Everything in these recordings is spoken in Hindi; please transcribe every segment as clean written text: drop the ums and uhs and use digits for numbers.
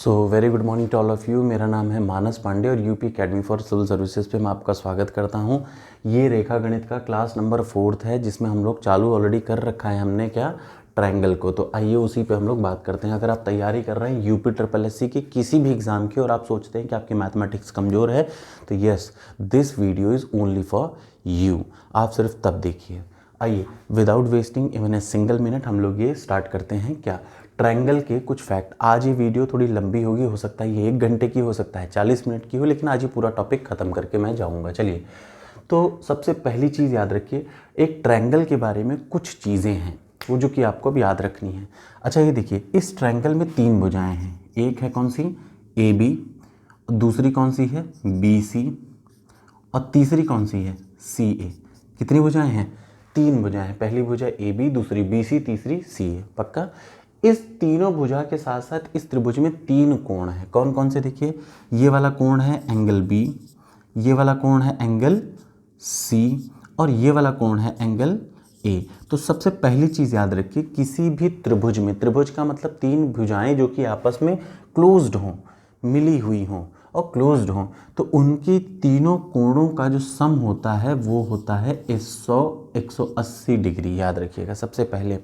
So very good morning to all of you. मेरा नाम है मानस पांडे और UP academy for civil services पे मैं आपका स्वागत करता हूं। ये रेखा गणित का क्लास नंबर 4 है जिसमें हम लोग चालू ऑलरेडी कर रखा है हमने क्या, ट्रायंगल को। तो आइए उसी पे हम लोग बात करते हैं। अगर आप तैयारी कर रहे हैं यूपी ट्रिपल एससी के किसी भी एग्ज़ाम की और आप सोचते हैं कि आपकी मैथमेटिक्स कमज़ोर है तो yes, this video is only for you. आप सिर्फ तब देखिए। आइए without wasting even a single minute हम लोग ये स्टार्ट करते हैं क्या, ट्रायंगल के कुछ फैक्ट। आज ये वीडियो थोड़ी लंबी होगी, हो सकता है ये 1 घंटे की, हो सकता है 40 मिनट की हो, लेकिन आज ये पूरा टॉपिक ख़त्म करके मैं जाऊंगा। चलिए, तो सबसे पहली चीज़ याद रखिए, एक ट्रायंगल के बारे में कुछ चीज़ें हैं वो जो कि आपको अब याद रखनी है। अच्छा ये देखिए, इस ट्रायंगल में 3 भुजाएं हैं। एक है कौन सी, ए बी, दूसरी कौन सी है, बी सी, और तीसरी कौन सी है, सी ए। कितनी भुजाएं हैं, 3 भुजाएं हैं। पहली भुजा ए बी, दूसरी बी सी, तीसरी सी ए। पक्का। इस तीनों भुजा के साथ साथ इस त्रिभुज में 3 कोण हैं। कौन कौन से, देखिए, ये वाला कोण है एंगल बी, ये वाला कोण है एंगल सी, और ये वाला कोण है एंगल ए। तो सबसे पहली चीज़ याद रखिए, किसी भी त्रिभुज में, त्रिभुज का मतलब 3 भुजाएं जो कि आपस में क्लोज्ड हों, मिली हुई हों और क्लोज्ड हों, तो उनके तीनों कोणों का जो सम होता है वो होता है 180 डिग्री। याद रखिएगा, सबसे पहले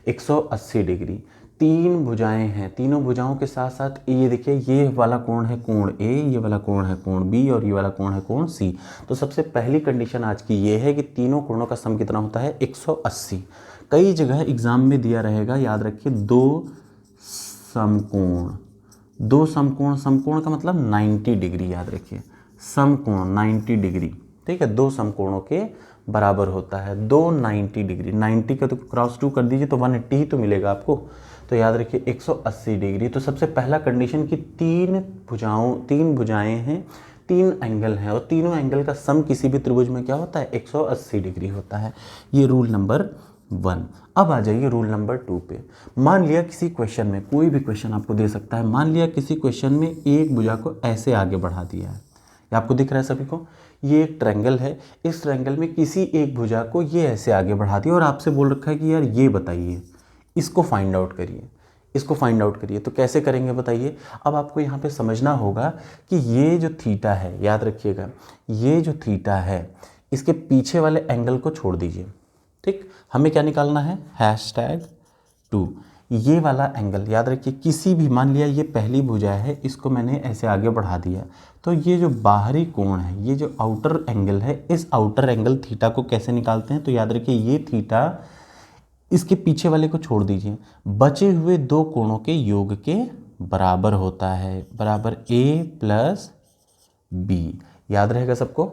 180 डिग्री। 3 भुजाएं हैं, तीनों भुजाओं के साथ साथ ये देखिए, ये वाला कोण है कोण ए, ये वाला कोण है कोण बी, और ये वाला कोण है कोण सी। तो सबसे पहली कंडीशन आज की ये है कि तीनों कोणों का सम कितना होता है, 180। कई जगह एग्जाम में दिया रहेगा, याद रखिए, 2 समकोण। 2 समकोण, समकोण का मतलब 90 डिग्री। याद रखिए, समकोण 90 डिग्री, ठीक है। 2 समकोणों के बराबर होता है 290 डिग्री। 90 का तो क्रॉस 2 कर दीजिए तो 180 ही तो मिलेगा आपको। तो याद रखिए 180 डिग्री। तो सबसे पहला कंडीशन कि 3 भुजाएं हैं, 3 एंगल हैं, और तीनों एंगल का सम किसी भी त्रिभुज में क्या होता है, 180 डिग्री होता है। ये रूल नंबर 1। अब आ जाइए रूल नंबर 2 पे। मान लिया किसी क्वेश्चन में, कोई भी क्वेश्चन आपको दे सकता है, मान लिया किसी क्वेश्चन में एक भुजा को ऐसे आगे बढ़ा दिया है, ये आपको दिख रहा है सभी को। ये एक ट्रायंगल है, इस ट्रायंगल में किसी एक भुजा को ये ऐसे आगे बढ़ा दिया और आपसे बोल रखा है कि यार ये बताइए, इसको फाइंड आउट करिए, इसको फाइंड आउट करिए। तो कैसे करेंगे बताइए। अब आपको यहाँ पे समझना होगा कि ये जो थीटा है, याद रखिएगा, ये जो थीटा है इसके पीछे वाले एंगल को छोड़ दीजिए, ठीक। हमें क्या निकालना है, #2। ये वाला एंगल याद रखिए, किसी भी, मान लिया ये पहली भुजा है, इसको मैंने ऐसे आगे बढ़ा दिया, तो ये जो बाहरी कोण है, ये जो आउटर एंगल है, इस आउटर एंगल थीटा को कैसे निकालते हैं, तो याद रखिए ये थीटा इसके पीछे वाले को छोड़ दीजिए, बचे हुए 2 कोणों के योग के बराबर होता है, बराबर A + B। याद रहेगा सबको,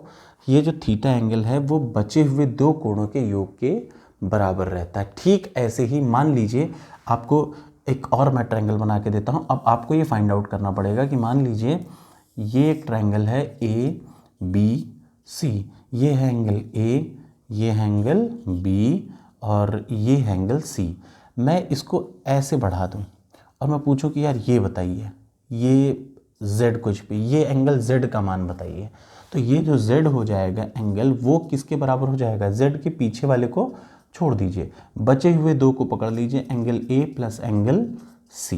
ये जो थीटा एंगल है वो बचे हुए 2 कोणों के योग के बराबर रहता है। ठीक ऐसे ही मान लीजिए, आपको एक और मैं ट्रायंगल बना के देता हूँ। अब आपको ये फाइंड आउट करना पड़ेगा कि मान लीजिए ये एक ट्रायंगल है ABC, ये है एंगल A, ये है एंगल B, और ये है एंगल C। मैं इसको ऐसे बढ़ा दूँ और मैं पूछूं कि यार ये बताइए, ये Z कुछ भी, ये एंगल Z का मान बताइए, तो ये जो Z हो जाएगा एंगल, वो किसके बराबर हो जाएगा, Z के पीछे वाले को छोड़ दीजिए, बचे हुए 2 को पकड़ लीजिए, एंगल A + एंगल C।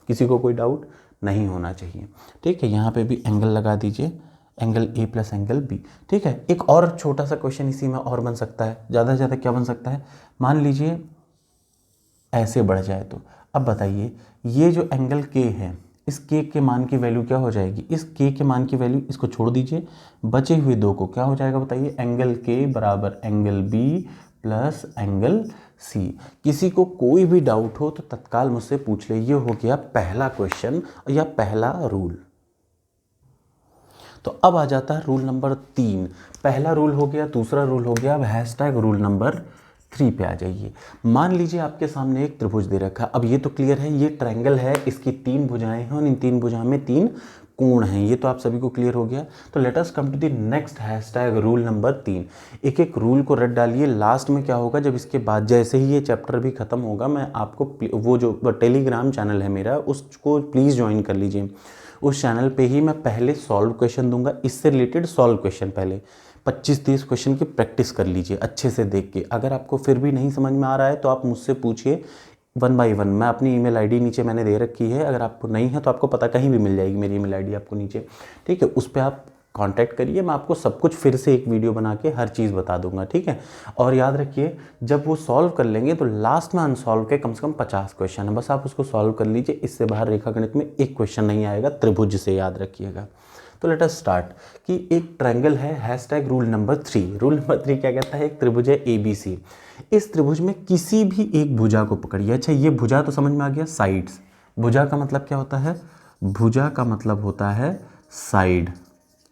किसी को कोई डाउट नहीं होना चाहिए, ठीक है। यहाँ पे भी एंगल लगा दीजिए, एंगल A + एंगल B, ठीक है। एक और छोटा सा क्वेश्चन इसी में और बन सकता है, ज़्यादा से ज़्यादा क्या बन सकता है, मान लीजिए ऐसे बढ़ जाए तो। अब बताइए, ये जो एंगल K है, इस K के मान की वैल्यू क्या हो जाएगी, इस K के मान की वैल्यू, इसको छोड़ दीजिए, बचे हुए 2 को क्या हो जाएगा बताइए, एंगल K बराबर एंगल B + एंगल C। किसी को कोई भी डाउट हो तो तत्काल मुझसे पूछ ले। ये हो गया पहला क्वेश्चन या पहला रूल। तो अब आ जाता है रूल नंबर 3। पहला रूल हो गया, दूसरा रूल हो गया, अब #रूल नंबर 3 पे आ जाइए। मान लीजिए आपके सामने एक त्रिभुज दे रखा है। अब ये तो क्लियर है, ये ट्रायंगल है, इसकी 3 भुजाएं हैं और इन 3 भुजाओं में 3 कोण हैं, ये तो आप सभी को क्लियर हो गया। तो let us come to the next #rule number 3। एक एक रूल को रट डालिए। लास्ट में क्या होगा, जब इसके बाद जैसे ही ये चैप्टर भी खत्म होगा, मैं आपको वो जो टेलीग्राम चैनल है मेरा, उसको प्लीज़ ज्वाइन कर लीजिए। उस चैनल पे ही मैं पहले सॉल्व क्वेश्चन दूंगा, इससे रिलेटेड सॉल्व क्वेश्चन पहले 25-30 क्वेश्चन की प्रैक्टिस कर लीजिए अच्छे से देख के। अगर आपको फिर भी नहीं समझ में आ रहा है तो आप मुझसे पूछिए, वन बाय वन मैं अपनी ईमेल आईडी नीचे मैंने दे रखी है, अगर आपको नहीं है तो आपको पता कहीं भी मिल जाएगी मेरी ईमेल आईडी आपको नीचे, ठीक है। उस पर आप कांटेक्ट करिए, मैं आपको सब कुछ फिर से एक वीडियो बना के हर चीज़ बता दूंगा, ठीक है। और याद रखिए जब वो सॉल्व कर लेंगे तो लास्ट में अनसॉल्व के कम से कम 50 क्वेश्चन है, बस आप उसको सॉल्व कर लीजिए। इससे बाहर रेखागणित में एक क्वेश्चन नहीं आएगा त्रिभुज से, याद रखिएगा। तो लेट अस स्टार्ट कि एक ट्रायंगल है, hashtag rule number 3। Rule number 3 क्या कहता है? एक त्रिभुज है ABC, इस त्रिभुज में किसी भी एक भुजा को पकड़िए। अच्छा, ये भुजा तो समझ में आ गया, साइड्स। भुजा का मतलब क्या होता है? भुजा का मतलब होता है साइड,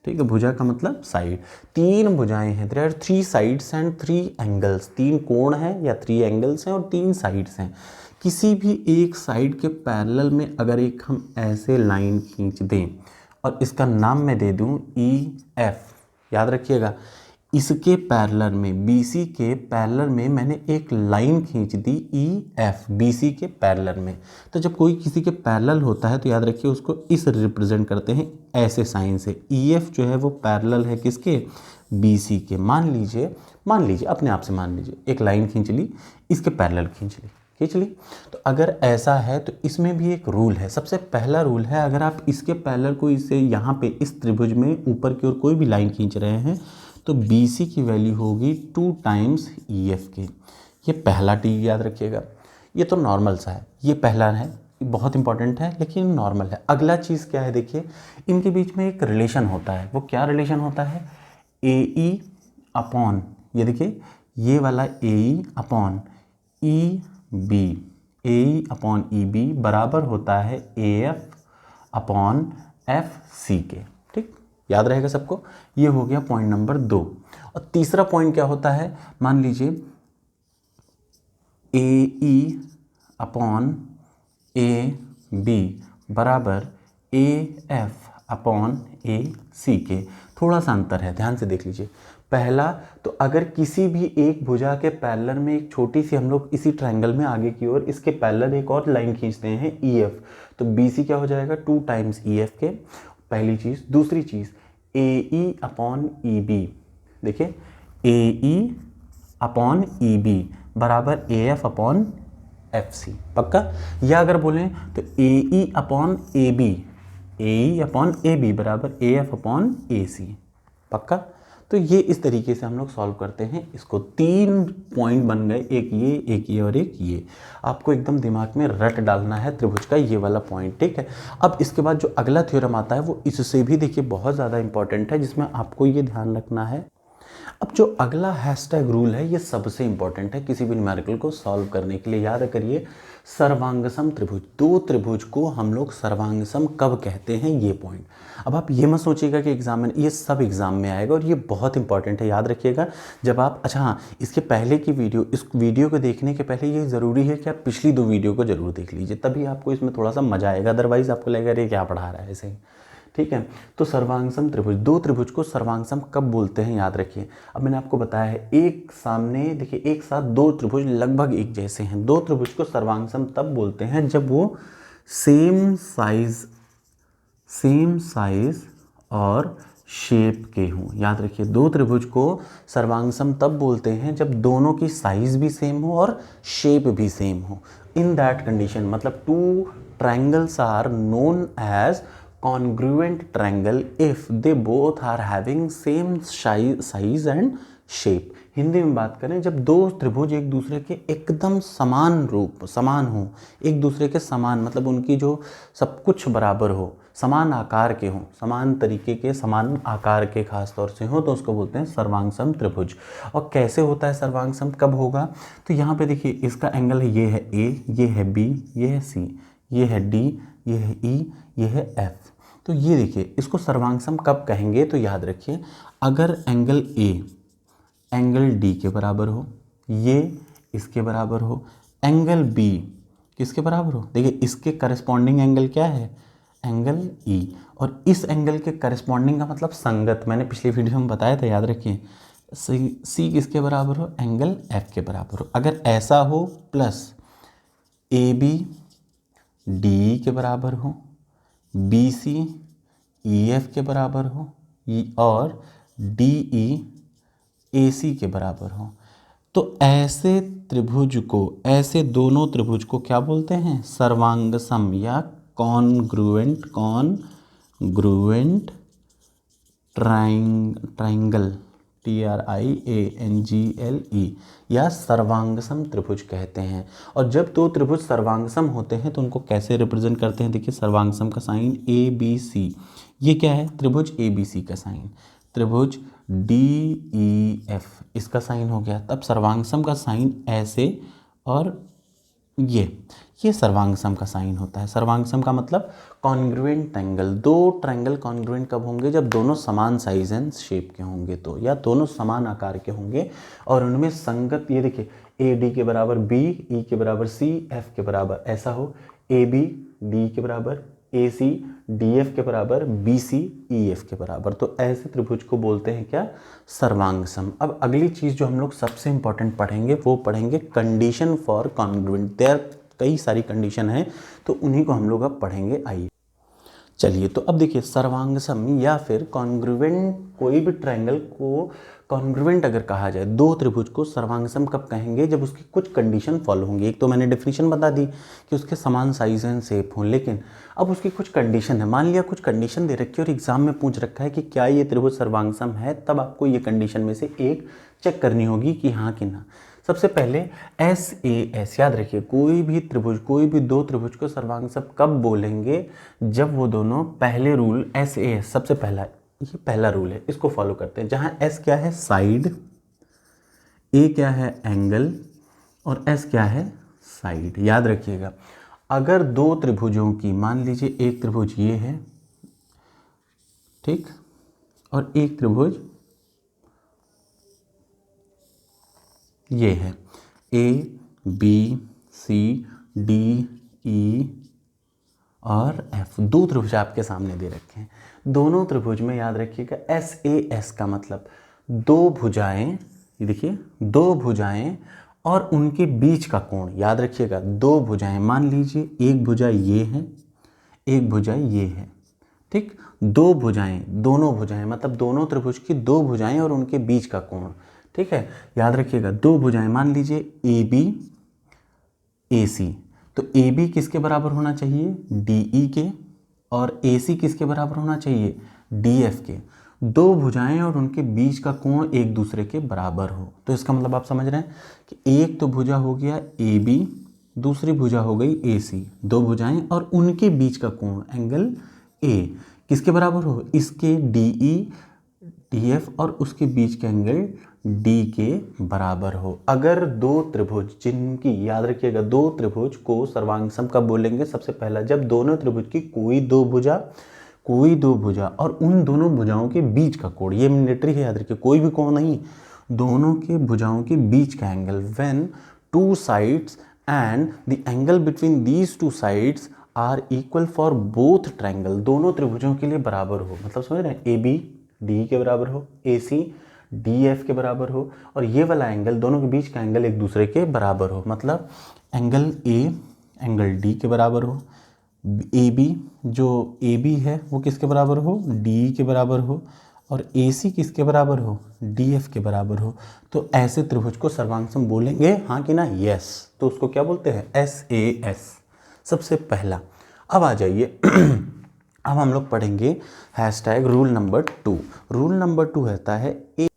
ठीक है। भुजा का मतलब साइड। 3 भुजाएं हैं, there are 3 sides and 3 angles. 3 कोण हैं या 3 एंगल्स हैं और 3 साइड्स हैं। किसी भी एक साइड के पैरेलल में अगर एक हम ऐसे लाइन खींच दें और इसका नाम मैं दे दूं EF, याद रखिएगा। इसके पैरेलल में BC के पैरेलल में मैंने एक लाइन खींच दी EF, BC के पैरेलल में। तो जब कोई किसी के पैरेलल होता है तो याद रखिए उसको इस रिप्रेजेंट करते हैं ऐसे साइन से। EF जो है वो पैरेलल है किसके? BC के। मान लीजिए अपने आप से मान लीजिए एक लाइन खींच ली, इसके पैरेलल खींच ली। तो अगर ऐसा है तो इसमें भी एक रूल है। सबसे पहला रूल है, अगर आप इसके पैरेलल को इसे यहाँ पे इस त्रिभुज में ऊपर की ओर कोई भी लाइन खींच रहे हैं तो BC की वैल्यू होगी 2 टाइम्स EF के। ये पहला T याद रखिएगा। ये तो नॉर्मल सा है, ये पहला है, बहुत इंपॉर्टेंट है लेकिन नॉर्मल है। अगला चीज़ क्या है? देखिए इनके बीच में एक रिलेशन होता है। वो क्या रिलेशन होता है? AE अपॉन, ये देखिए ये वाला AE upon EB, AE upon EB बराबर होता है AF अपॉन FC के, ठीक। याद रहेगा सबको। ये हो गया पॉइंट नंबर 2। और तीसरा पॉइंट क्या होता है? मान लीजिए AE अपॉन AB बराबर AF अपॉन AC के। थोड़ा सा अंतर है, ध्यान से देख लीजिए। पहला तो अगर किसी भी एक भुजा के पैरेलल में एक छोटी सी, हम लोग इसी ट्रायंगल में आगे की ओर इसके पैरेलल एक और लाइन खींचते हैं EF, तो BC क्या हो जाएगा? 2 टाइम्स EF के, पहली चीज़। दूसरी चीज़ AE अपॉन EB, देखिए AE अपॉन EB बराबर AF अपॉन FC, पक्का। या अगर बोलें तो AE upon AB, AE upon AB बराबर AF अपॉन AC, पक्का। तो ये इस तरीके से हम लोग सॉल्व करते हैं इसको। 3 पॉइंट बन गए, एक ये और एक ये। आपको एकदम दिमाग में रट डालना है त्रिभुज का ये वाला पॉइंट, ठीक है। अब इसके बाद जो अगला थ्योरम आता है वो इससे भी देखिए बहुत ज़्यादा इंपॉर्टेंट है, जिसमें आपको ये ध्यान रखना है। अब जो अगला हैशटैग रूल है ये सबसे इंपॉर्टेंट है किसी भी न्यूमेरिकल को सॉल्व करने के लिए। याद करिए, सर्वांगसम त्रिभुज। 2 त्रिभुज को हम लोग सर्वांगसम कब कहते हैं, ये पॉइंट। अब आप ये मत सोचिएगा कि एग्जाम में, ये सब एग्जाम में आएगा और ये बहुत इंपॉर्टेंट है, याद रखिएगा। जब आप, अच्छा हाँ, इसके पहले की वीडियो, इस वीडियो को देखने के पहले ये ज़रूरी है कि आप पिछली 2 वीडियो को जरूर देख लीजिए, तभी आपको इसमें थोड़ा सा मजा आएगा। अदरवाइज आपको लगेगा अरे क्या पढ़ा रहा है ऐसे ही, ठीक है। तो सर्वांगसम त्रिभुज, 2 त्रिभुज को सर्वांगसम कब बोलते हैं, याद रखिए। अब मैंने आपको बताया है, एक सामने देखिए एक साथ 2 त्रिभुज लगभग एक जैसे हैं। 2 त्रिभुज को सर्वांगसम तब बोलते हैं जब वो सेम साइज और शेप के हों। याद रखिए, 2 त्रिभुज को सर्वांगसम तब बोलते हैं जब दोनों की साइज भी सेम हो और शेप भी सेम हो। इन दैट कंडीशन, मतलब 2 triangles are known as congruent triangle if they both are having same size and shape। Hindi में बात करें, जब 2 त्रिभुज एक दूसरे के एकदम समान हो, एक दूसरे के समान, मतलब उनकी जो सब कुछ बराबर हो, समान आकार के हों, समान तरीके के, समान आकार के खास तौर से हो, तो उसको बोलते हैं सर्वांगसम त्रिभुज। और कैसे होता है सर्वांगसम, कब होगा? तो यहाँ पे देखिए इसका एंगल है, ये है A, ये है B, ये है C, ये है D, ये है E, ये है F। तो ये देखिए इसको सर्वांगसम कब कहेंगे, तो याद रखिए अगर एंगल A एंगल D के बराबर हो, ये इसके बराबर हो, एंगल B किसके बराबर हो, देखिए इसके करस्पॉन्डिंग एंगल क्या है, एंगल E, और इस एंगल के करस्पॉन्डिंग का मतलब संगत, मैंने पिछली वीडियो में बताया था, याद रखिए। C किसके बराबर हो, एंगल F के बराबर हो। अगर ऐसा हो प्लस AB DE के बराबर हो, BC EF के बराबर हो और DE AC के बराबर हो। तो ऐसे त्रिभुज को, ऐसे दोनों त्रिभुज को क्या बोलते हैं? सर्वांगसम या कॉन्ग्रुएंट, कॉन्ग्रुएंट ट्राइंगल, TRIANGLE, या सर्वांगसम त्रिभुज कहते हैं। और जब दो त्रिभुज सर्वांगसम होते हैं तो उनको कैसे रिप्रेजेंट करते हैं? देखिए सर्वांगसम का साइन ABC, ये क्या है? त्रिभुज ABC का साइन, त्रिभुज DEF इसका साइन हो गया। तब सर्वांगसम का साइन ऐसे, और ये सर्वांगसम का साइन होता है। सर्वांगसम का मतलब कॉन्ग्रुएंट ट्रायंगल। दो ट्रायंगल कॉन्ग्रुएंट कब होंगे? जब दोनों समान साइज एंड शेप के होंगे तो, या दोनों समान आकार के होंगे और उनमें संगत, ये देखिए AD के बराबर B, E के बराबर C, F के बराबर ऐसा हो, AB D के बराबर, AC DF के बराबर, BC EF के बराबर, तो ऐसे त्रिभुज को बोलते हैं क्या? सर्वांगसम। अब अगली चीज़ जो हम लोग सबसे इंपॉर्टेंट पढ़ेंगे वो पढ़ेंगे कंडीशन फॉर कॉन्ग्रुएंट। देयर कई सारी कंडीशन है तो उन्हीं को हम लोग अब पढ़ेंगे। आइए चलिए, तो अब देखिए सर्वांगसम या फिर कॉन्ग्रुएंट, कोई भी ट्रायंगल को कॉन्ग्रुएंट अगर कहा जाए, दो त्रिभुज को सर्वांगसम कब कहेंगे? जब उसकी कुछ कंडीशन फॉलो होंगी। एक तो मैंने डेफिनेशन बता दी कि उसके समान साइज एंड शेप हों, लेकिन अब उसकी कुछ कंडीशन है। मान लिया कुछ कंडीशन दे रखी है और एग्जाम में पूछ रखा है कि क्या ये त्रिभुज सर्वांगसम है, तब आपको ये कंडीशन में से एक चेक करनी होगी कि हाँ कि ना। सबसे पहले SAS, याद रखिए कोई भी त्रिभुज, कोई भी दो त्रिभुज को सर्वांगसम कब बोलेंगे? जब वो दोनों, पहले रूल SAS, सबसे पहला, ये पहला रूल है, इसको फॉलो करते हैं। जहां S क्या है? साइड, A क्या है? एंगल, और S क्या है? साइड। याद रखिएगा अगर दो त्रिभुजों की, मान लीजिए एक त्रिभुज ये है, ठीक, और एक त्रिभुज ये है, ABCDE और F, दो त्रिभुज आपके सामने दे रखे हैं। दोनों त्रिभुज में याद रखिएगा SAS का मतलब दो भुजाएं, ये देखिए दो भुजाएं और उनके बीच का कोण। याद रखिएगा दो भुजाएं, मान लीजिए एक भुजा ये है, एक भुजा ये है, ठीक, दो भुजाएं, दोनों भुजाएं मतलब दोनों त्रिभुज की दो भुजाएं और उनके बीच का कोण, ठीक है। याद रखिएगा दो भुजाएं, मान लीजिए AB AC, तो AB किसके बराबर होना चाहिए? DE के, और AC किसके बराबर होना चाहिए? DF के। दो भुजाएं और उनके बीच का कोण एक दूसरे के बराबर हो, तो इसका मतलब आप समझ रहे हैं कि एक तो भुजा हो गया AB, दूसरी भुजा हो गई AC, दो भुजाएं और उनके बीच का कोण एंगल A किसके बराबर हो? इसके DE DF और उसके बीच के एंगल D के बराबर हो। अगर दो त्रिभुज जिनकी, याद रखिएगा दो त्रिभुज को सर्वांगसम कब बोलेंगे? सबसे पहला जब दोनों त्रिभुज की कोई दो भुजा और उन दोनों भुजाओं के बीच का कोण, ये मिलिट्री है, याद रखिए कोई भी कोण नहीं, दोनों के भुजाओं के बीच का angle, when two sides and the angle between these two sides are equal for both triangle, दोनों त्रिभुजों के लिए बराबर हो। मतलब समझ रहे हैं, AB DE के बराबर हो, AC DF के बराबर हो, और ये वाला एंगल, दोनों के बीच का एंगल एक दूसरे के बराबर हो। मतलब एंगल A एंगल D के बराबर हो, AB जो AB है वो किसके बराबर हो? DE के बराबर हो, और AC किसके बराबर हो? DF के बराबर हो। तो ऐसे त्रिभुज को सर्वांगसम बोलेंगे, हाँ कि ना? यस। तो उसको क्या बोलते हैं? SAS, सबसे पहला। अब आ जाइए अब हम लोग पढ़ेंगे hashtag rule number 2। Rule number 2 रहता है A।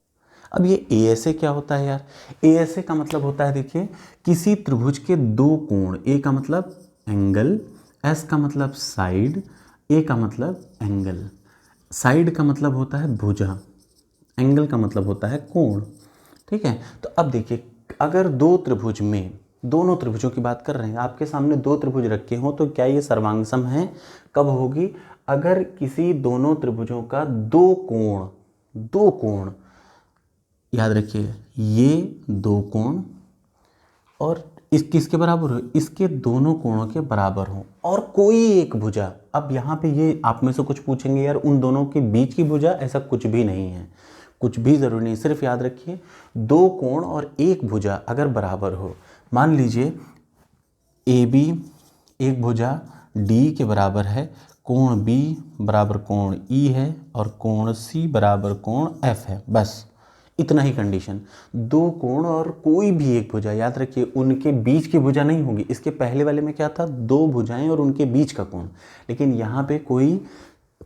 अब ये ASA क्या होता है यार? ASA का मतलब होता है, देखिए किसी त्रिभुज के दो कोण, A का मतलब एंगल, S का मतलब साइड, A का मतलब एंगल। साइड का मतलब होता है भुजा, एंगल का मतलब होता है कोण, ठीक है। तो अब देखिए अगर दो त्रिभुज में, दोनों त्रिभुजों की बात कर रहे हैं, आपके सामने दो त्रिभुज रखे हों, तो क्या ये सर्वांगसम है? कब होगी? अगर किसी दोनों त्रिभुजों का दो कोण, याद रखिए ये दो कोण और इस किसके बराबर हो? इसके दोनों कोणों के बराबर हो, और कोई एक भुजा। अब यहाँ पे ये आप में से कुछ पूछेंगे यार उन दोनों के बीच की भुजा, ऐसा कुछ भी नहीं है, कुछ भी जरूरी नहीं, सिर्फ याद रखिए दो कोण और एक भुजा अगर बराबर हो। मान लीजिए AB एक भुजा D के बराबर है, कोण B बराबर कोण E है, और कोण C बराबर कोण F है, बस इतना ही कंडीशन। दो कोण और कोई भी एक भुजा, याद रखिए उनके बीच की भुजा नहीं होगी। इसके पहले वाले में क्या था, दो भुजाएं और उनके बीच का कोण, लेकिन यहाँ पे कोई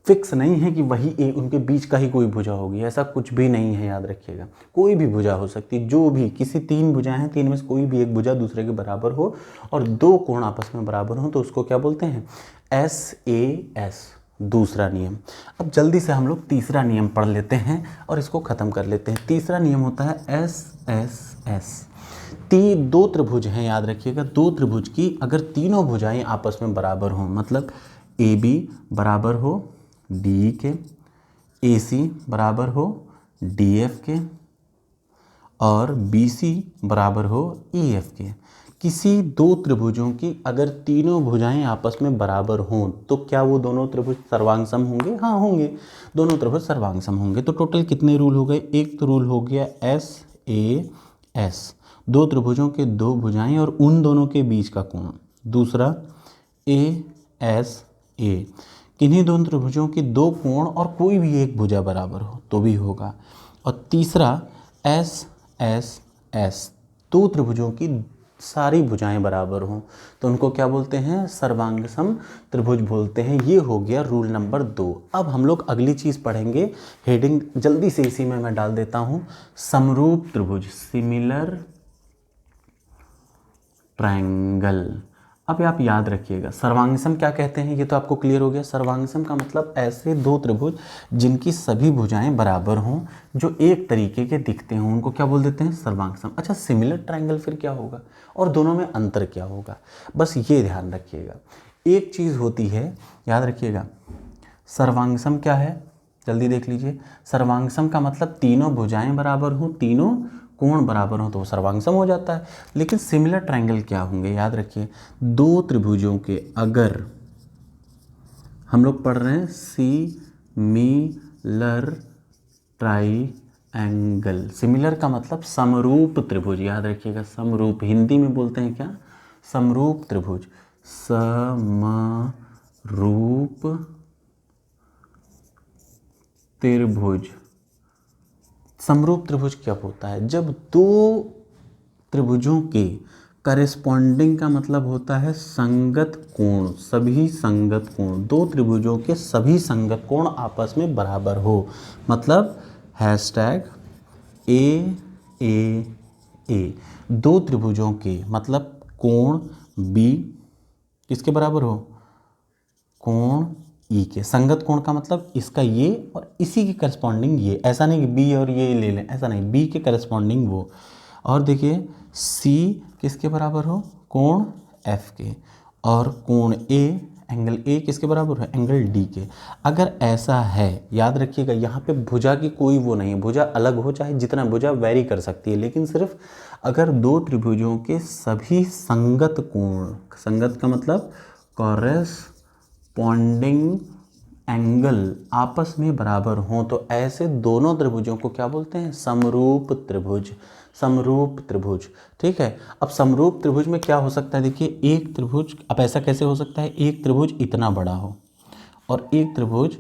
फिक्स नहीं है कि वही एक उनके बीच का ही कोई भुजा होगी, ऐसा कुछ भी नहीं है। याद रखिएगा कोई भी भुजा हो सकती है, जो भी किसी तीन भुजाएं हैं, तीन में से कोई भी एक भुजा दूसरे के बराबर हो और दो कोण आपस में बराबर हो तो उसको क्या बोलते हैं, SAS, दूसरा नियम। अब जल्दी से हम लोग तीसरा नियम पढ़ लेते हैं और इसको ख़त्म कर लेते हैं। तीसरा नियम होता है SSS। दो त्रिभुज हैं, याद रखिएगा, दो त्रिभुज की अगर तीनों भुजाएं आपस में बराबर हों, मतलब AB बराबर हो DE के, AC बराबर हो DF के और BC बराबर हो EF के। किसी दो त्रिभुजों की अगर तीनों भुजाएं आपस में बराबर हों तो क्या वो दोनों त्रिभुज सर्वांगसम होंगे? हाँ होंगे, दोनों त्रिभुज सर्वांगसम होंगे। तो टोटल कितने रूल हो गए? एक तो रूल हो गया SAS, दो त्रिभुजों के दो भुजाएं और उन दोनों के बीच का कोण। दूसरा ASA, किन्हीं दोनों त्रिभुजों के दो कोण और कोई भी एक भुजा बराबर हो तो भी होगा। और तीसरा SSS, दो त्रिभुजों की सारी भुजाएं बराबर हों तो उनको क्या बोलते हैं? सर्वांगसम त्रिभुज बोलते हैं। ये हो गया रूल नंबर 2। अब हम लोग अगली चीज़ पढ़ेंगे, हेडिंग जल्दी से इसी में मैं डाल देता हूँ, समरूप त्रिभुज, सिमिलर ट्रायंगल। अब आप याद रखिएगा सर्वांगसम क्या कहते हैं, ये तो आपको क्लियर हो गया। सर्वांगसम का मतलब ऐसे दो त्रिभुज जिनकी सभी भुजाएं बराबर हों, जो एक तरीके के दिखते हों, उनको क्या बोल देते हैं? सर्वांगसम। अच्छा, सिमिलर ट्रायंगल फिर क्या होगा और दोनों में अंतर क्या होगा, बस ये ध्यान रखिएगा। एक चीज़ होती है, याद रखिएगा, सर्वांगसम क्या है, जल्दी देख लीजिए। सर्वांगसम का मतलब तीनों भुजाएं बराबर हों, तीनों कोण बराबर हो तो वो सर्वांगसम हो जाता है। लेकिन सिमिलर ट्रायंगल क्या होंगे? याद रखिए, दो त्रिभुजों के अगर हम लोग पढ़ रहे हैं सिमिलर ट्रायंगल, सिमिलर का मतलब समरूप त्रिभुज, याद रखिएगा समरूप, हिंदी में बोलते हैं क्या? समरूप त्रिभुज, समरूप त्रिभुज। समरूप त्रिभुज क्या होता है? जब दो त्रिभुजों के करेस्पॉन्डिंग का मतलब होता है संगत कोण, सभी संगत कोण, दो त्रिभुजों के सभी संगत कोण आपस में बराबर हो, मतलब #AAA। दो त्रिभुजों के मतलब कोण B किसके बराबर हो? कोण ई के। संगत कोण का मतलब इसका ये और इसी के करस्पॉन्डिंग ये, ऐसा नहीं कि बी और ये ले लें, ऐसा नहीं, बी के करस्पॉन्डिंग वो। और देखिए सी किसके बराबर हो? कोण एफ के। और कोण ए, एंगल ए किसके बराबर है? एंगल डी के। अगर ऐसा है, याद रखिएगा यहाँ पे भुजा की कोई वो नहीं है, भुजा अलग हो चाहे जितना भुजा वेरी कर सकती है, लेकिन सिर्फ अगर दो त्रिभुजों के सभी संगत कोण, संगत का मतलब कॉरेस्पॉन्डिंग एंगल आपस में बराबर हों तो ऐसे दोनों त्रिभुजों को क्या बोलते हैं? समरूप त्रिभुज, समरूप त्रिभुज। ठीक है, अब समरूप त्रिभुज में क्या हो सकता है? देखिए एक त्रिभुज, अब ऐसा कैसे हो सकता है? एक त्रिभुज इतना बड़ा हो और एक त्रिभुज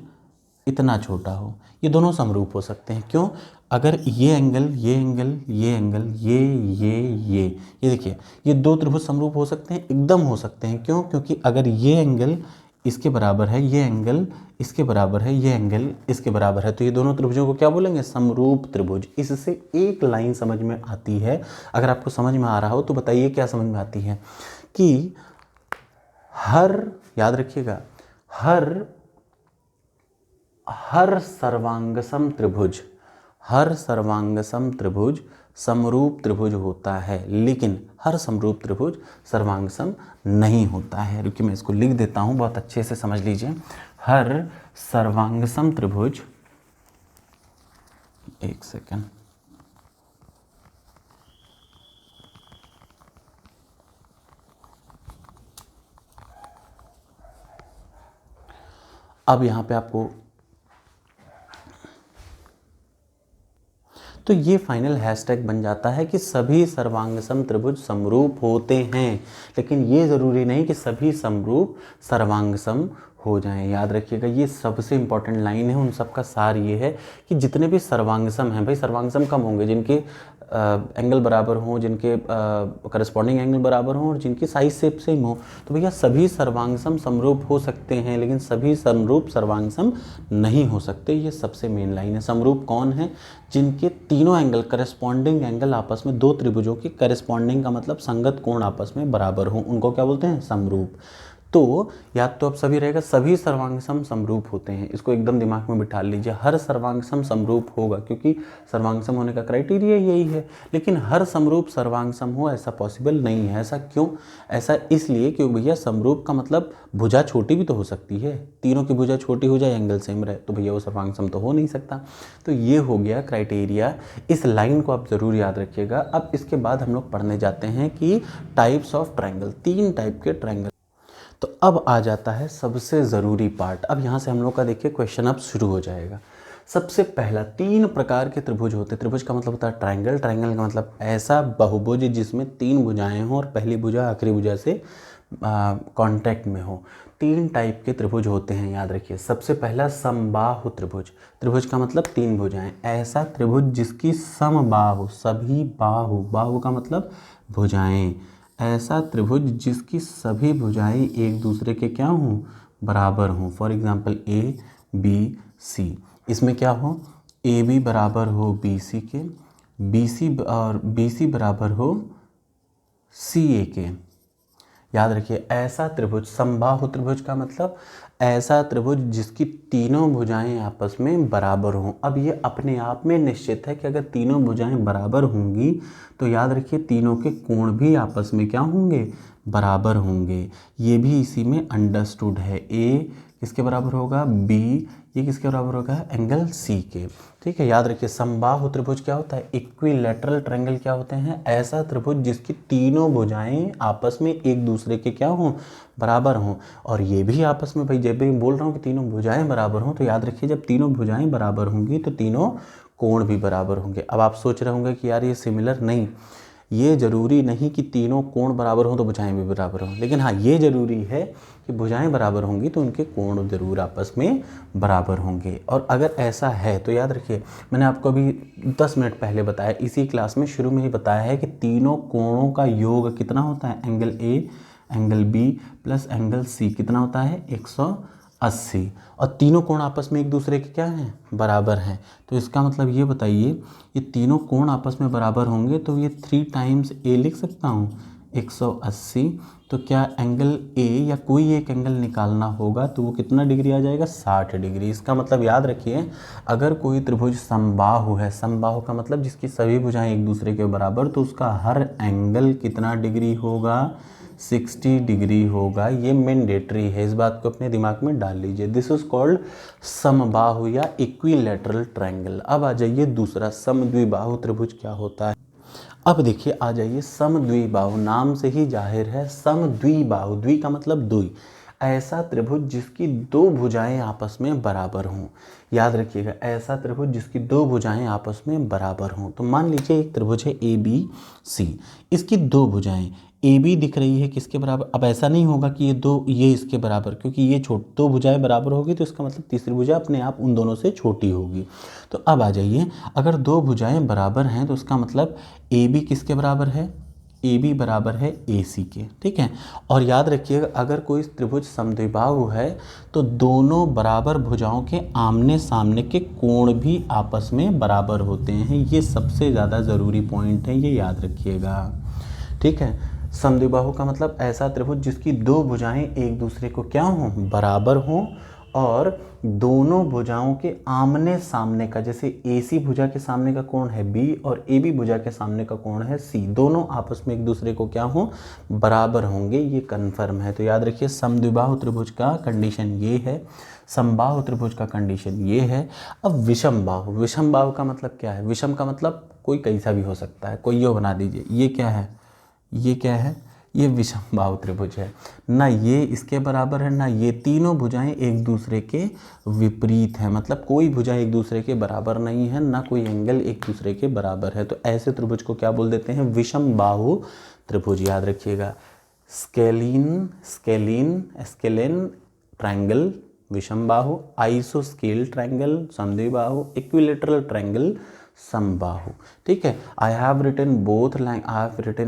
इतना छोटा हो, ये दोनों समरूप हो सकते हैं। क्यों? अगर ये एंगल, ये एंगल, ये एंगल, ये देखिए, ये दो त्रिभुज समरूप हो सकते हैं, एकदम हो सकते हैं। क्यों? क्योंकि अगर ये एंगल इसके बराबर है, ये एंगल इसके बराबर है, ये एंगल इसके बराबर है, तो ये दोनों त्रिभुजों को क्या बोलेंगे? समरूप त्रिभुज। इससे एक लाइन समझ में आती है, अगर आपको समझ में आ रहा हो तो बताइए क्या समझ में आती है? कि हर, याद रखिएगा, हर सर्वांगसम त्रिभुज, हर सर्वांगसम त्रिभुज समरूप त्रिभुज होता है, लेकिन हर समरूप त्रिभुज सर्वांगसम नहीं होता है। रुकिए मैं इसको लिख देता हूँ, बहुत अच्छे से समझ लीजिए। हर सर्वांगसम त्रिभुज, एक सेकंड, अब यहाँ पे आपको, तो ये फाइनल हैशटैग बन जाता है कि सभी सर्वांगसम त्रिभुज समरूप होते हैं, लेकिन ये ज़रूरी नहीं कि सभी समरूप सर्वांगसम हो जाएं। याद रखिएगा, ये सबसे इंपॉर्टेंट लाइन है। उन सब का सार ये है कि जितने भी सर्वांगसम हैं, भाई सर्वांगसम कम होंगे जिनके एंगल बराबर हों, जिनके करस्पॉन्डिंग एंगल बराबर हों और जिनकी साइज शेप सेम हो। तो भैया सभी सर्वांगसम समरूप हो सकते हैं, लेकिन सभी समरूप सर्वांगसम नहीं हो सकते। ये सबसे मेन लाइन है। समरूप कौन है? जिनके तीनों एंगल, करस्पॉन्डिंग एंगल आपस में, दो त्रिभुजों की करस्पॉन्डिंग का मतलब संगत कोण आपस में बराबर हो, उनको क्या बोलते हैं? समरूप। तो याद तो अब सभी रहेगा, सभी सर्वांगसम समरूप होते हैं। इसको एकदम दिमाग में बिठा लीजिए, हर सर्वांगसम समरूप होगा, क्योंकि सर्वांगसम होने का क्राइटेरिया यही है। लेकिन हर समरूप सर्वांगसम हो ऐसा पॉसिबल नहीं है। ऐसा क्यों? ऐसा इसलिए क्योंकि भैया समरूप का मतलब भुजा छोटी भी तो हो सकती है। तीनों की भुजा छोटी हो जाए, एंगल सेम रहे, तो भैया वो सर्वांगसम तो हो नहीं सकता। तो ये हो गया क्राइटेरिया। इस लाइन को आप ज़रूर याद रखिएगा। अब इसके बाद हम लोग पढ़ने जाते हैं कि टाइप्स ऑफ ट्रायंगल, 3 टाइप के ट्रायंगल। तो अब आ जाता है सबसे ज़रूरी पार्ट। अब यहाँ से हम लोग का देखिए क्वेश्चन अब शुरू हो जाएगा। सबसे पहला, 3 प्रकार के त्रिभुज होते हैं। त्रिभुज का मतलब होता है ट्रायंगल। ट्रायंगल का मतलब ऐसा बहुभुज जिसमें 3 भुजाएं हों और पहली भुजा आखिरी भुजा से कांटेक्ट में हो। 3 टाइप के त्रिभुज होते हैं, याद रखिए। सबसे पहला समबाहु त्रिभुज। त्रिभुज का मतलब 3 भुजाएं। ऐसा त्रिभुज जिसकी समबाहु, सभी बाहु, बाहु का मतलब भुजाएं, ऐसा त्रिभुज जिसकी सभी भुजाएं एक दूसरे के क्या हों? बराबर हों। For example A B C. इसमें क्या हो? ए बी बराबर हो बी सी के, बी सी और बी सी बराबर हो सी ए के। याद रखिए, ऐसा त्रिभुज, समबाहु त्रिभुज का मतलब ऐसा त्रिभुज जिसकी तीनों भुजाएं आपस में बराबर हों। अब ये अपने आप में निश्चित है कि अगर तीनों भुजाएं बराबर होंगी तो याद रखिए तीनों के कोण भी आपस में क्या होंगे? बराबर होंगे। ये भी इसी में अंडरस्टूड है। ए किसके बराबर होगा? बी, ये किसके बराबर होगा? एंगल सी के। ठीक है, याद रखिए समबाहु त्रिभुज क्या होता है? इक्विलैटरल ट्रायंगल क्या होते हैं? ऐसा त्रिभुज जिसकी तीनों भुजाएं आपस में एक दूसरे के क्या हों? बराबर हों। और ये भी आपस में, भाई जब भी बोल रहा हूँ कि तीनों भुजाएं बराबर हों, तो याद रखिए जब तीनों भुजाएं बराबर होंगी तो तीनों कोण भी बराबर होंगे। अब आप सोच रहे होंगे कि यार ये सिमिलर, नहीं, ये जरूरी नहीं कि तीनों कोण बराबर हों तो भुजाएं भी बराबर हों। लेकिन हाँ, ये जरूरी है कि भुजाएं बराबर होंगी तो उनके कोण जरूर आपस में बराबर होंगे। और अगर ऐसा है तो याद रखिए, मैंने आपको अभी 10 मिनट पहले बताया, इसी क्लास में शुरू में ही बताया है कि तीनों कोणों का योग कितना होता है? Angle A, angle B plus angle C कितना होता है? 180। और तीनों कोण आपस में एक दूसरे के क्या हैं? बराबर हैं। तो इसका मतलब ये बताइए, ये तीनों कोण आपस में बराबर होंगे तो ये 3 टाइम्स ए लिख सकता हूँ, 180। तो क्या एंगल ए या कोई एक एंगल निकालना होगा तो वो कितना डिग्री आ जाएगा? 60 डिग्री। इसका मतलब याद रखिए, अगर कोई त्रिभुज समबाहु है, समबाहु का मतलब जिसकी सभी भुजाएं एक दूसरे के बराबर, तो उसका हर एंगल कितना डिग्री होगा? 60 डिग्री होगा। ये मैंडेटरी है, इस बात को अपने दिमाग में डाल लीजिए। दिस इज कॉल्ड समबाहु या इक्विलैटरल ट्रायंगल। अब आ जाइए दूसरा, समद्विबाहु त्रिभुज क्या होता है। अब देखिए, आ जाइए समद्विबाहु, नाम से ही जाहिर है समद्विबाहु, द्वि का मतलब दुई, ऐसा त्रिभुज जिसकी 2 भुजाएं आपस में बराबर हों। याद रखिएगा, ऐसा त्रिभुज जिसकी 2 भुजाएं आपस में बराबर हों। तो मान लीजिए एक त्रिभुज है ए बी सी, इसकी 2 भुजाएं ए बी दिख रही है किसके बराबर? अब ऐसा नहीं होगा कि ये इसके बराबर, क्योंकि ये 2 भुजाएं बराबर होगी तो इसका मतलब तीसरी भुजा अपने आप उन दोनों से छोटी होगी। तो अब आ जाइए, अगर 2 भुजाएं बराबर हैं तो उसका मतलब ए बी किसके बराबर है? ए बी बराबर है ए सी के। ठीक है, और याद रखिएगा अगर कोई त्रिभुज समद्विबाहु है तो दोनों बराबर भुजाओं के आमने सामने के कोण भी आपस में बराबर होते हैं। ये सबसे ज़्यादा ज़रूरी पॉइंट है, ये याद रखिएगा। ठीक है, समद्विबाहु का मतलब ऐसा त्रिभुज जिसकी 2 भुजाएं एक दूसरे को क्या हों? बराबर हों, और दोनों भुजाओं के आमने सामने का, जैसे AC भुजा के सामने का कोण है B और AB भुजा के सामने का कोण है C, दोनों आपस में एक दूसरे को क्या हों? बराबर होंगे। ये कन्फर्म है। तो याद रखिए समद्विबाहु त्रिभुज का कंडीशन ये है, समबाहु त्रिभुज का कंडीशन ये है। अब विषमबाहु, विषमबाहु का मतलब क्या है? विषम का मतलब कोई कैसा भी हो सकता है, कोई यो बना दीजिए। ये क्या है? ये क्या है? ये विषमबाहु त्रिभुज है। ना ये इसके बराबर है, ना ये, तीनों भुजाएं एक दूसरे के विपरीत हैं, मतलब कोई भुजा एक दूसरे के बराबर नहीं है, ना कोई एंगल एक दूसरे के बराबर है। तो ऐसे त्रिभुज को क्या बोल देते हैं? विषमबाहु त्रिभुज। याद रखिएगा, स्केलेन ट्रायंगल विषमबाहु, आइसोस्केल ट्रायंगल समद्विबाहु, इक्विलेटरल ट्रायंगल समबाहु। ठीक है, I have written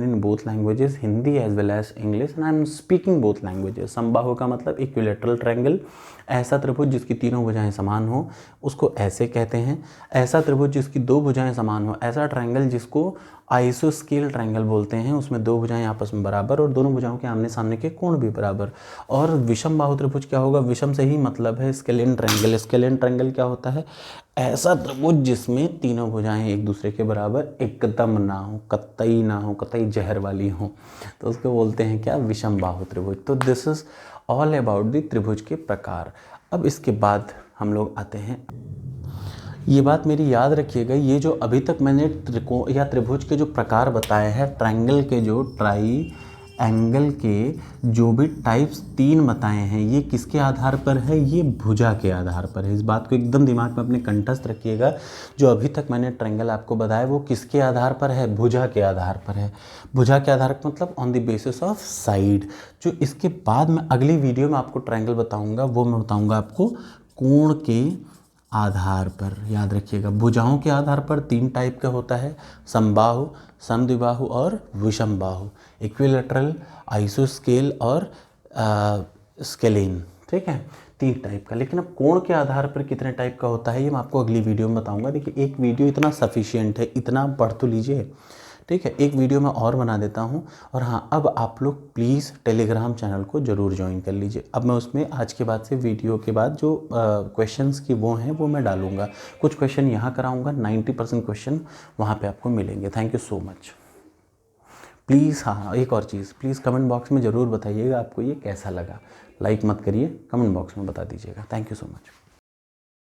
in both languages, Hindi as well as English, and I am speaking both languages. समबाहु का मतलब इक्विलेटरल ट्रायंगल, ऐसा त्रिभुज जिसकी तीनों भुजाएं समान हो उसको ऐसे कहते हैं। ऐसा त्रिभुज जिसकी दो भुजाएं समान हो, ऐसा ट्रायंगल जिसको आइसोस्केल ट्रायंगल बोलते हैं, उसमें दो भुजाएं आपस में बराबर और दोनों भुजाओं के आमने सामने के कोण भी बराबर। और विषम बाहु त्रिभुज क्या होगा, विषम से ही मतलब है स्केलेन ट्रायंगल। स्केलेन ट्रायंगल क्या होता है, ऐसा त्रिभुज जिसमें तीनों भुजाएं एक दूसरे के बराबर एकदम ना हो, कतई ना हो, कतई जहर वाली हो, तो उसको बोलते हैं क्या, विषम बाहु त्रिभुज। तो this is all about the त्रिभुज के प्रकार। अब इसके बाद हम लोग आते हैं, ये बात मेरी याद रखिएगा, ये जो अभी तक मैंने त्रिकोण या त्रिभुज के जो प्रकार बताए हैं, ट्रायंगल के जो ट्राइएंगल के जो भी टाइप्स 3 बताए हैं, ये किसके आधार पर है, ये भुजा के आधार पर है। इस बात को एकदम दिमाग में अपने कंठस्थ रखिएगा। जो अभी तक मैंने ट्रायंगल आपको बताया वो किसके आधार पर है, भुजा के आधार पर है। भुजा के आधार पर मतलब on the basis of side. जो इसके बाद मैं अगली वीडियो में आपको ट्रायंगल बताऊँगा, वो मैं बताऊँगा आपको कोण के आधार पर। याद रखिएगा, भुजाओं के आधार पर 3 टाइप का होता है, समबाहु, समद्विबाहु और विषमबाहु, इक्विलेटरल, आइसोस्केल और स्केलेन। ठीक है, 3 टाइप का। लेकिन अब कोण के आधार पर कितने टाइप का होता है ये मैं आपको अगली वीडियो में बताऊंगा। देखिए, एक वीडियो इतना सफिशिएंट है, इतना पढ़ तो लीजिए। ठीक है, एक वीडियो मैं और बना देता हूँ। और हाँ, अब आप लोग प्लीज़ टेलीग्राम चैनल को ज़रूर ज्वाइन कर लीजिए। अब मैं उसमें आज के बाद से वीडियो के बाद जो क्वेश्चंस की वो हैं वो मैं डालूँगा। कुछ क्वेश्चन यहाँ कराऊँगा, 90% क्वेश्चन वहाँ पे आपको मिलेंगे। Thank you so much. Please हाँ, एक और चीज़, प्लीज़ कमेंट बॉक्स में ज़रूर बताइएगा आपको ये कैसा लगा। लाइक मत करिए, कमेंट बॉक्स में बता दीजिएगा। Thank you so much.